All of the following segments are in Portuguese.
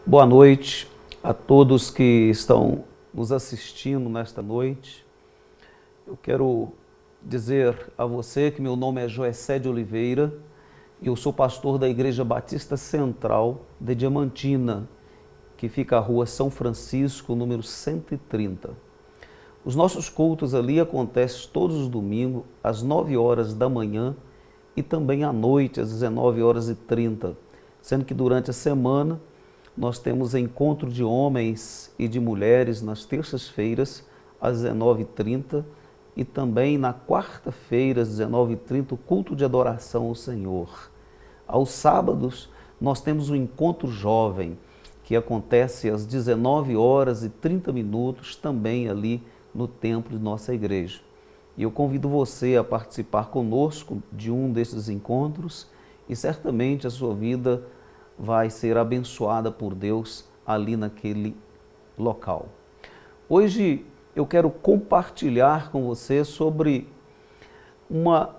Boa noite a todos que estão nos assistindo nesta noite. Eu quero dizer a você que meu nome é Joessé de Oliveira e eu sou pastor da Igreja Batista Central de Diamantina, que fica à rua São Francisco, número 130. Os nossos cultos ali acontecem todos os domingos, às 9 horas da manhã e também à noite, às 19h30, sendo que durante a semana nós temos encontro de homens e de mulheres nas terças-feiras, às 19h30, e também na quarta-feira, às 19h30, o culto de adoração ao Senhor. Aos sábados, nós temos o encontro jovem, que acontece às 19h30, também ali no templo de nossa igreja. E eu convido você a participar conosco de um desses encontros e certamente a sua vida vai ser abençoada por Deus ali naquele local. Hoje eu quero compartilhar com você sobre uma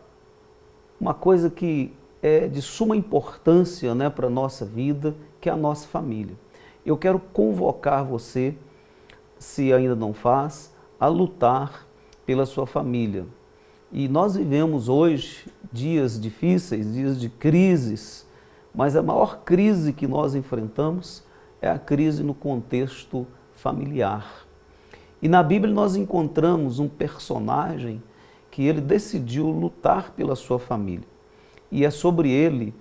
coisa que é de suma importância, para a nossa vida, que é a nossa família. Eu quero convocar você, se ainda não faz, a lutar pela sua família. E nós vivemos hoje dias difíceis, dias de crises, mas a maior crise que nós enfrentamos é a crise no contexto familiar. E na Bíblia nós encontramos um personagem que ele decidiu lutar pela sua família. E é sobre ele,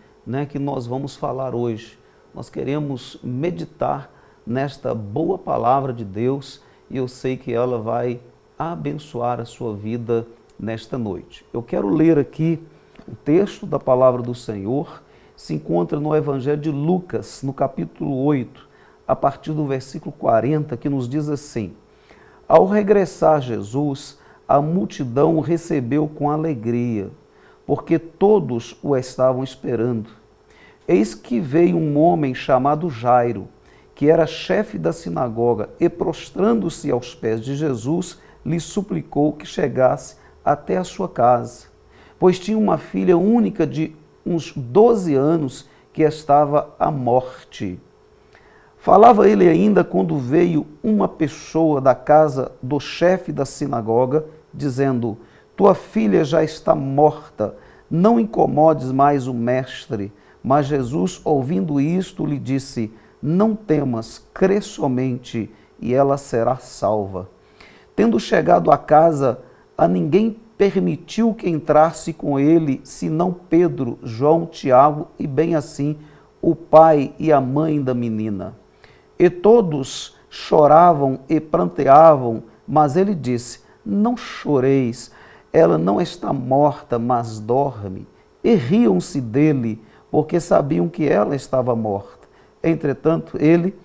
que nós vamos falar hoje. Nós queremos meditar nesta boa palavra de Deus e eu sei que ela vai abençoar a sua vida nesta noite. Eu quero ler aqui o texto da palavra do Senhor. Se encontra no Evangelho de Lucas, no capítulo 8, a partir do versículo 40, que nos diz assim: Ao regressar Jesus, a multidão o recebeu com alegria, porque todos o estavam esperando. Eis que veio um homem chamado Jairo, que era chefe da sinagoga, e prostrando-se aos pés de Jesus, lhe suplicou que chegasse até a sua casa, pois tinha uma filha única de uns 12 anos que estava à morte. Falava ele ainda quando veio uma pessoa da casa do chefe da sinagoga, dizendo: Tua filha já está morta, não incomodes mais o mestre. Mas Jesus, ouvindo isto, lhe disse: Não temas, crê somente, e ela será salva. Tendo chegado à casa, a ninguém permitiu que entrasse com ele, senão Pedro, João, Tiago e bem assim o pai e a mãe da menina. E todos choravam e pranteavam, mas ele disse: Não choreis, ela não está morta, mas dorme. E riam-se dele, porque sabiam que ela estava morta. Entretanto, ele,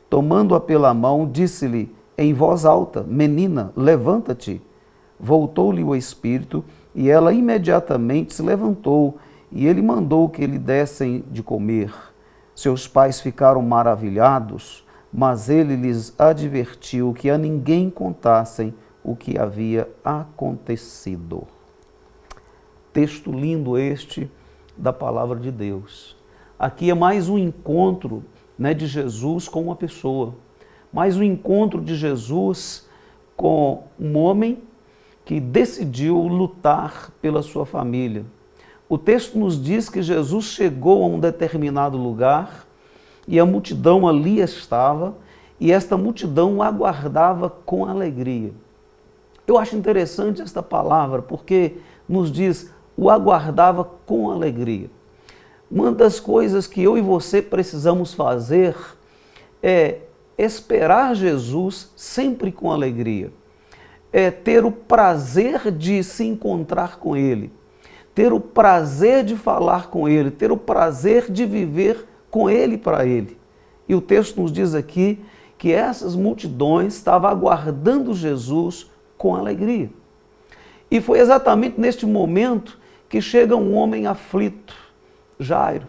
tomando-a pela mão, disse-lhe em voz alta: Menina, levanta-te. Voltou-lhe o espírito e ela imediatamente se levantou e ele mandou que lhe dessem de comer. Seus pais ficaram maravilhados, mas ele lhes advertiu que a ninguém contassem o que havia acontecido. Texto lindo este da palavra de Deus. Aqui é mais um encontro, de Jesus com uma pessoa, mais um encontro de Jesus com um homem que decidiu lutar pela sua família. O texto nos diz que Jesus chegou a um determinado lugar e a multidão ali estava, e esta multidão o aguardava com alegria. Eu acho interessante esta palavra, porque nos diz, o aguardava com alegria. Uma das coisas que eu e você precisamos fazer é esperar Jesus sempre com alegria. É ter o prazer de se encontrar com Ele, ter o prazer de falar com Ele, ter o prazer de viver com Ele para Ele. E o texto nos diz aqui que essas multidões estavam aguardando Jesus com alegria. E foi exatamente neste momento que chega um homem aflito, Jairo.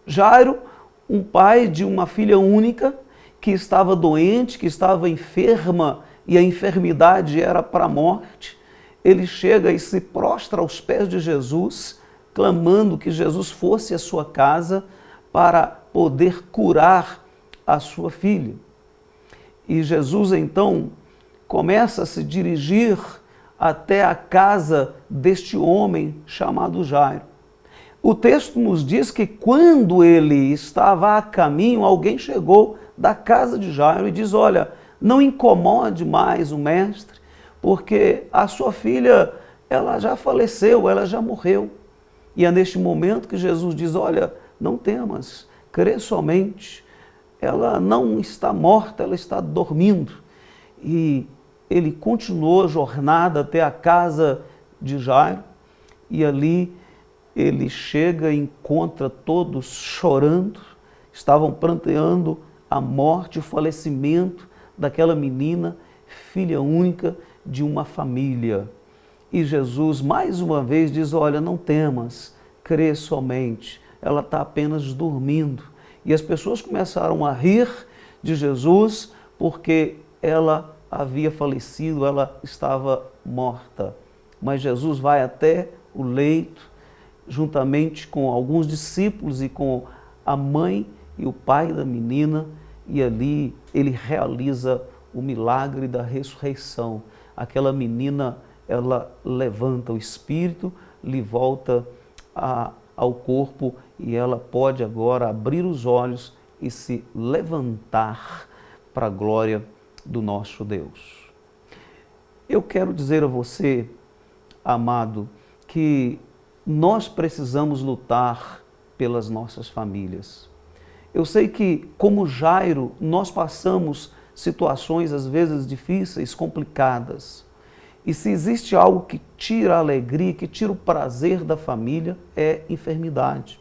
Jairo, um pai de uma filha única que estava doente, que estava enferma, e a enfermidade era para a morte. Ele chega e se prostra aos pés de Jesus, clamando que Jesus fosse à sua casa para poder curar a sua filha. E Jesus então começa a se dirigir até a casa deste homem chamado Jairo. O texto nos diz que quando ele estava a caminho, alguém chegou da casa de Jairo e diz: olha, não incomode mais o mestre, porque a sua filha, ela já faleceu, ela já morreu. E é neste momento que Jesus diz: olha, não temas, crê somente, ela não está morta, ela está dormindo. E ele continuou a jornada até a casa de Jairo, e ali ele chega e encontra todos chorando, estavam pranteando a morte, o falecimento daquela menina, filha única de uma família. E Jesus mais uma vez diz: olha, não temas, crê somente, ela está apenas dormindo. E as pessoas começaram a rir de Jesus porque ela havia falecido, ela estava morta. Mas Jesus vai até o leito, juntamente com alguns discípulos e com a mãe e o pai da menina, e ali ele realiza o milagre da ressurreição. Aquela menina, ela levanta o espírito, lhe volta ao corpo, e ela pode agora abrir os olhos e se levantar para a glória do nosso Deus. Eu quero dizer a você, amado, que nós precisamos lutar pelas nossas famílias. Eu sei que, como Jairo, nós passamos situações às vezes difíceis, complicadas. E se existe algo que tira a alegria, que tira o prazer da família, é enfermidade.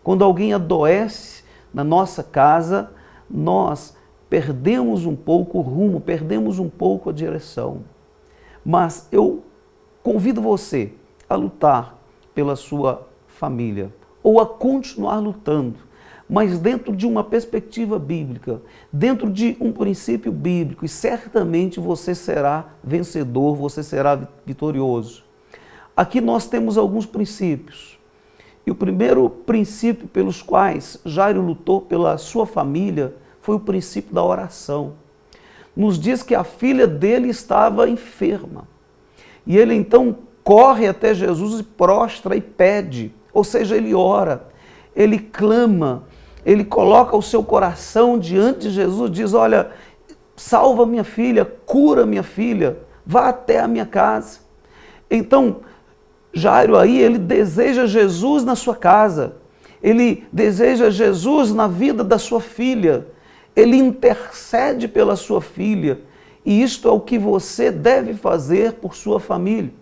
Quando alguém adoece na nossa casa, nós perdemos um pouco o rumo, perdemos um pouco a direção. Mas eu convido você a lutar pela sua família, ou a continuar lutando, mas dentro de uma perspectiva bíblica, dentro de um princípio bíblico, e certamente você será vencedor, você será vitorioso. Aqui nós temos alguns princípios. E o primeiro princípio pelos quais Jairo lutou pela sua família foi o princípio da oração. Nos diz que a filha dele estava enferma. E ele então corre até Jesus e prostra e pede, ou seja, ele ora, ele clama, ele coloca o seu coração diante de Jesus, diz: olha, salva minha filha, cura minha filha, vá até a minha casa. Então, Jairo aí, ele deseja Jesus na sua casa, ele deseja Jesus na vida da sua filha, ele intercede pela sua filha, e isto é o que você deve fazer por sua família.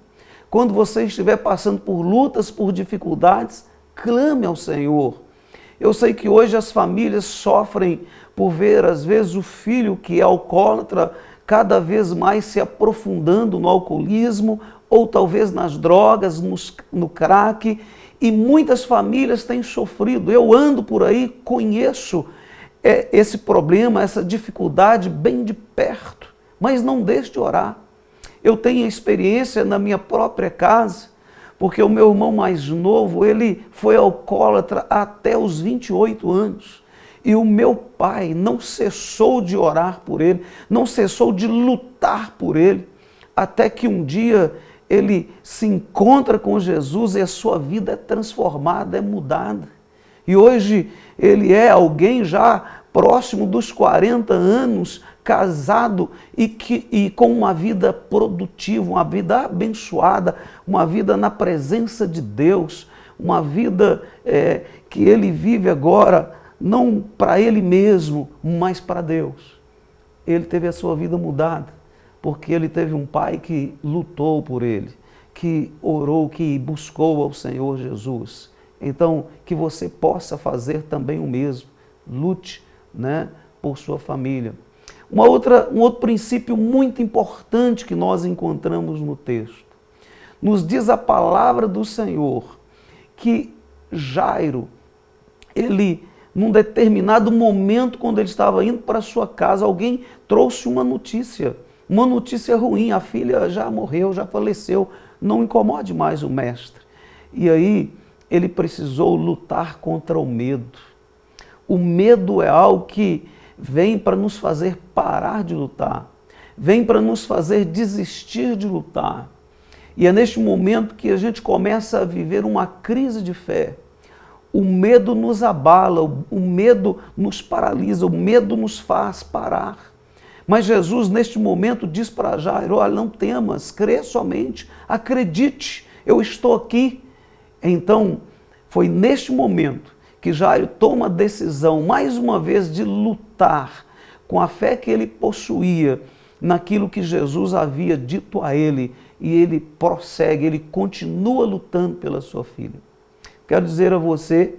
Quando você estiver passando por lutas, por dificuldades, clame ao Senhor. Eu sei que hoje as famílias sofrem por ver, às vezes, o filho que é alcoólatra cada vez mais se aprofundando no alcoolismo, ou talvez nas drogas, no crack, e muitas famílias têm sofrido. Eu ando por aí, conheço esse problema, essa dificuldade bem de perto, mas não deixe de orar. Eu tenho experiência na minha própria casa, porque o meu irmão mais novo, ele foi alcoólatra até os 28 anos. E o meu pai não cessou de orar por ele, não cessou de lutar por ele, até que um dia ele se encontra com Jesus e a sua vida é transformada, é mudada. E hoje ele é alguém já próximo dos 40 anos, casado e com uma vida produtiva, uma vida abençoada, uma vida na presença de Deus, uma vida que ele vive agora, não para ele mesmo, mas para Deus. Ele teve a sua vida mudada, porque ele teve um pai que lutou por ele, que orou, que buscou ao Senhor Jesus. Então, que você possa fazer também o mesmo. Lute, por sua família. Um outro princípio muito importante que nós encontramos no texto. Nos diz a palavra do Senhor que Jairo, ele, num determinado momento, quando ele estava indo para sua casa, alguém trouxe uma notícia ruim: a filha já morreu, já faleceu, não incomode mais o mestre. E aí ele precisou lutar contra o medo. O medo é algo que vem para nos fazer parar de lutar, vem para nos fazer desistir de lutar. E é neste momento que a gente começa a viver uma crise de fé. O medo nos abala, o medo nos paralisa, o medo nos faz parar. Mas Jesus, neste momento, diz para Jairo: olha, não temas, crê somente, acredite, eu estou aqui. Então, foi neste momento que Jairo toma a decisão, mais uma vez, de lutar com a fé que ele possuía naquilo que Jesus havia dito a ele, e ele prossegue, ele continua lutando pela sua filha. Quero dizer a você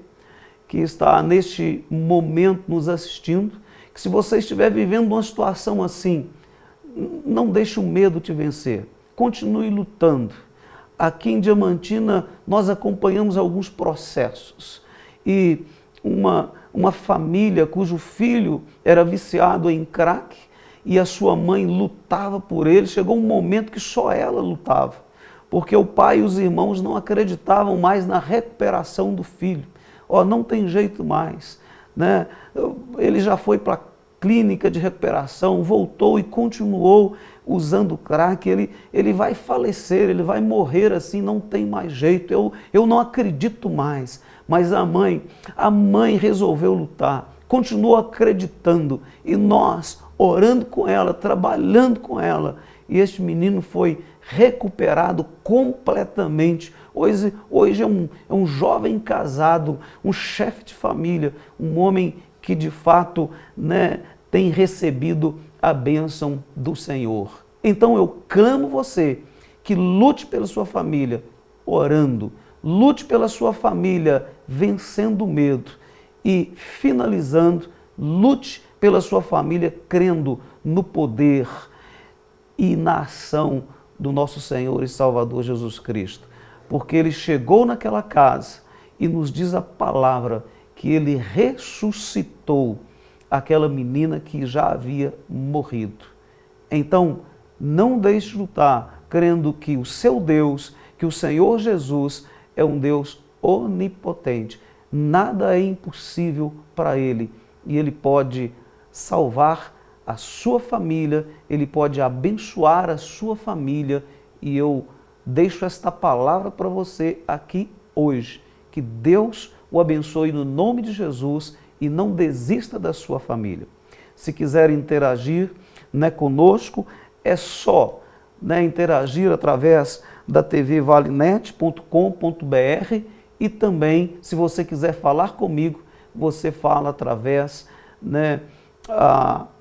que está neste momento nos assistindo, que se você estiver vivendo uma situação assim, não deixe o medo te vencer, continue lutando. Aqui em Diamantina nós acompanhamos alguns processos e uma família cujo filho era viciado em crack e a sua mãe lutava por ele, chegou um momento que só ela lutava, porque o pai e os irmãos não acreditavam mais na recuperação do filho. Não tem jeito mais, né? Ele já foi para a clínica de recuperação, voltou e continuou usando crack, ele vai falecer, ele vai morrer assim, não tem mais jeito, eu não acredito mais. Mas a mãe resolveu lutar, continuou acreditando, e nós orando com ela, trabalhando com ela, e este menino foi recuperado completamente. Hoje é um jovem casado, um chefe de família, um homem que de fato, né, tem recebido a bênção do Senhor. Então eu clamo você que lute pela sua família orando, lute pela sua família vencendo o medo e, finalizando, lute pela sua família crendo no poder e na ação do nosso Senhor e Salvador Jesus Cristo. Porque Ele chegou naquela casa e nos diz a palavra que Ele ressuscitou aquela menina que já havia morrido. Então, não deixe de lutar, crendo que o seu Deus, que o Senhor Jesus é um Deus onipotente. Nada é impossível para Ele e Ele pode salvar a sua família, Ele pode abençoar a sua família, e eu deixo esta palavra para você aqui hoje. Que Deus o abençoe no nome de Jesus e não desista da sua família. Se quiser interagir, né, conosco, é só, né, interagir através da tvvalenet.com.br, e também, se você quiser falar comigo, você fala através, né,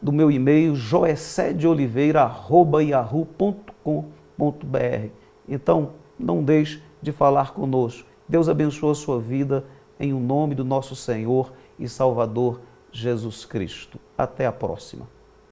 do meu e-mail joecedeoliveira@yahoo.com.br. Então, não deixe de falar conosco. Deus abençoe a sua vida em o nome do nosso Senhor e Salvador Jesus Cristo. Até a próxima.